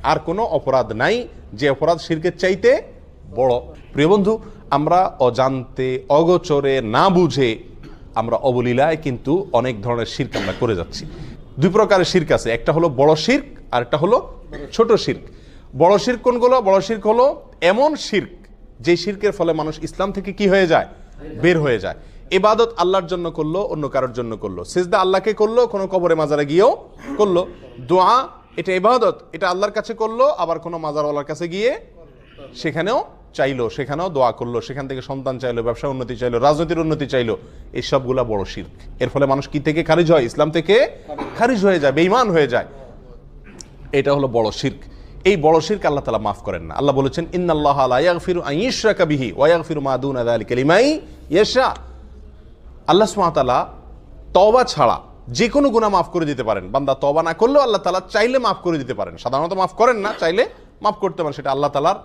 আর কোনো অপরাধ নাই যে অপরাধ শিরকের চাইতে বড়। প্রিয় বন্ধু, আমরা অজান্তে অগোচরে না বুঝে আমরা অবলীলায় কিন্তু অনেক ধরনের শিরক আমরা করে যাচ্ছি। দুই প্রকারের শিরক আছে, একটা হলো বড় শিরক আর একটা হলো ছোট শিরক। বড় শিরক কোনগুলো? বড় শিরক হলো এমন শিরক যে শিরকের ফলে মানুষ ইসলাম থেকে কি হয়ে যায়? বের হয়ে যায়। ইবাদত আল্লাহর জন্য করলো, অন্য কারোর জন্য করলো। সিজদা আল্লাহকে করলো, কোনো কবরে মাজারে গিয়েও করলো। দোয়া এটা ইবাদত, এটা আল্লাহর কাছে করলো, আবার কোনো মাজারওয়ালার কাছে গিয়ে সেখানেও চাইলো, সেখানেও দোয়া করলো, সেখান থেকে সন্তান চাইলো, ব্যবসা উন্নতি চাইলো, রাজনীতির উন্নতি চাইলো। এই সবগুলা বড় শিরক। এর ফলে মানুষ কি থেকে খারিজ হয়? ইসলাম থেকে খারিজ হয়ে যায়, বেঈমান হয়ে যায়। এটা হলো বড় শিরক। এই বড় শিরক আল্লাহ তাআলা মাফ করেন না। আল্লাহ বলেছেন, ইন্নাল্লাহা লা ইয়াগফিরু আন ইউশরাকা বিহি ওয়া ইয়াগফিরু মা দুনা যালিকা লিমান ইয়াশা। আল্লাহ সুবহানাহু ওয়া তাআলা তওবা ছাড়া যে কোনো গুনাহ মাফ করে দিতে পারেন। বান্দা তওবা না করলেও আল্লাহ তাআলা চাইলে মাফ করে দিতে পারেন। সাধারণত মাফ করেন না, চাইলে মাফ করতে পারেন। সেটা আল্লাহ তাআলার